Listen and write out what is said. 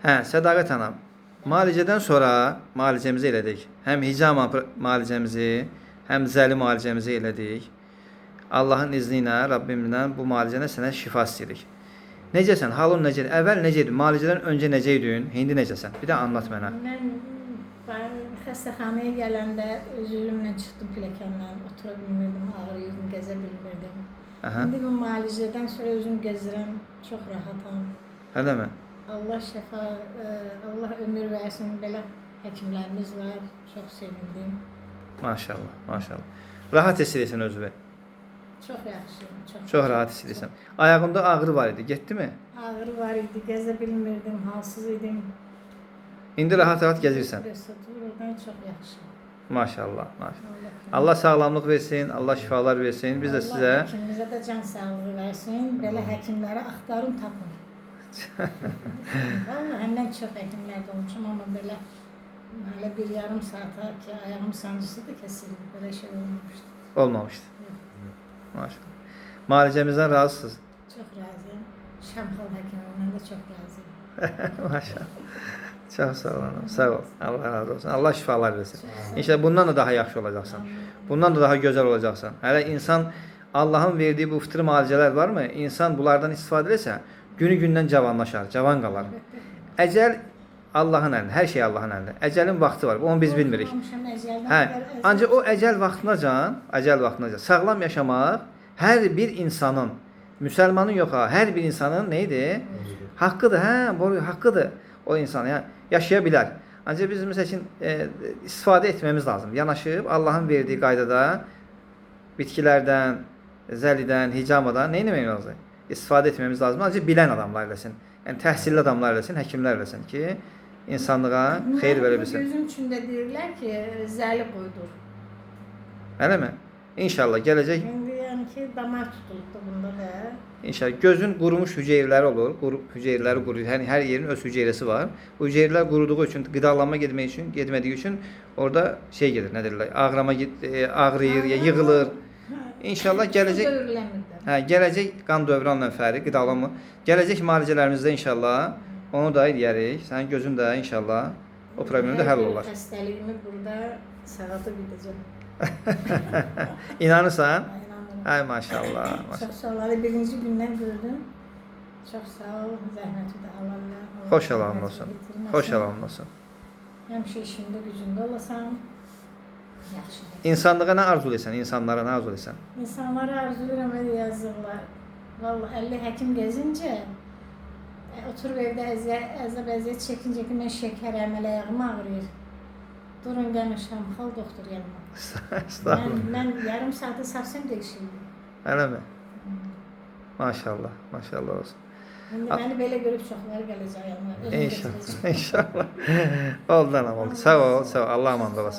Hə, Sədaqət anam. Müalicədən sonra müalicəmizi elədik. Həm hicama müalicəmizi, həm zəli müalicəmizi elədik. Allahın izni ilə, Rabbimdən bu müalicədən sənə şifa istəyirik. Necəsən? Halın necədir? Əvvəl necə idi? Müalicədən öncə necə idin? İndi necəsən? Bir də anlat mənə. Ben xəstəxanaya gələndə özümlə çıxdım pilləkəndən, otura bilmirdim, ağrıyırdım, gəzə bilmirdim. Aha. İndi bu müalicədən sonra özüm gəzirəm, çox rahatam. Eləmi? Allah şəfa, Allah ömür versin, belə həkimlərimiz var, çox sevindim. Maşallah, maşallah. Rahat hiss edirsən özünü. Çox yaxşı, Çox rahat hiss edirsən. Ayağında ağrı var idi, getdi mi? Ağrı var idi, gəzə bilmirdim, halsız idim. İndi rahat-rahat gəzirsən. Oradan çox yaxşı. Maşallah, maşallah. Allah sağlamlıq versin, Allah şifalar versin. Biz də sizə... Allah həkimimizə də can sağlığı versin, belə həkimləri axtarın, tapın. Vallahi mən çox həkimlərdə olmuşum, amma belə bir yarım saata ki, ayağım sancısı da kesildi, belə şey olmamışdı. Olmamışdı. Maşallah. Müalicəmizdən razısınız. Çox razıyım. Şamxal həkimimdən də çox razıyım. Maşallah. Çox sağ olun. Sağ ol. Allah razı olsun. Allah şifalar versin. İnşallah bundan da daha yaxşı olacaqsan. Bundan da daha gözəl olacaqsan. Hələ insan Allahın verdiyi bu fıtri müalicələr varmı? İnsan bunlardan istifadə etsə, günü-gündən cavanlaşar, cavan qalar. Əcəl Allahın əlində, hər şey Allahın əlində. Əcəlin vaxtı var, onu biz bilmirik. Hə, ancaq o əcəl vaxtınacan sağlam yaşamaq hər bir insanın, müsəlmanın yox ha, hər bir insanın nə idi? Haqqıdır, hə, haqqıdır o insan. Yəni yaşaya bilər. Ancaq biz məsəl üçün istifadə etmemiz lazım. Yanaşıb Allahın verdiyi qaydada bitkilərdən, zəlidən, hicamadan nə etmək lazım? İstifadə etmemiz lazım. Ancaq bilən adamlar eləsin. Yəni təhsilli adamlar eləsin, həkimlər eləsin ki, insanlığa xeyir verə bilsin. Gözüm üçün də deyirlər ki, zəli qoydur. Eləmi? İnşallah gələcək. İndi yəni ki, damar tutulubdur bunda da. İnşallah gözün qurumuş hüceyrələri olur. Hüceyrələri quruyur. Yəni hər yerin öz hüceyrəsi var. Bu hüceyrələr quruduğu üçün, qidalanma getmədiyi üçün orada şey gedir, nə deyirlər? Ağrıyır, ya yığılır. İnşallah gələcək gələcək qan dövran lənfəri, qidalanma. Gələcək müalicələrimizdə inşallah onu da eləyərik. Sənin gözün də inşallah o problem də həll olar. Xəstəliyimi burada sağaltıb gidəcəm. İnanırsan? İnanıram. Ay maşallah. Çox sağ ol. Birinci gündən gördüm. Çox sağ ol. Zəhməti də Allah. Xoş alan olsun. Xoş alan olsun. Həmişə işində, gücündə olasan. Yaxşı. İnsanlığa nə arzulayırsan? İnsanlara nə arzulayırsan? İnsanlara arzulayıram, elə yazırlar. Vallahi 50 həkim gezincə oturub evdə əzab-əziyyət çəkincə ki, mən şəkərəm, ayağım ağrıyır. Durun gəlin Şamxal doktor yanıma. Estağfurullah. Mən yarım saatı sarsam dəyişirdim. Eləmi? Maşallah, maşallah olsun. İndi məni belə görüb çoxları gələcək yanıma. İnşallah, inşallah. Oldu anam, oldu. Sağ ol, sağ ol. Allah amanında olasın.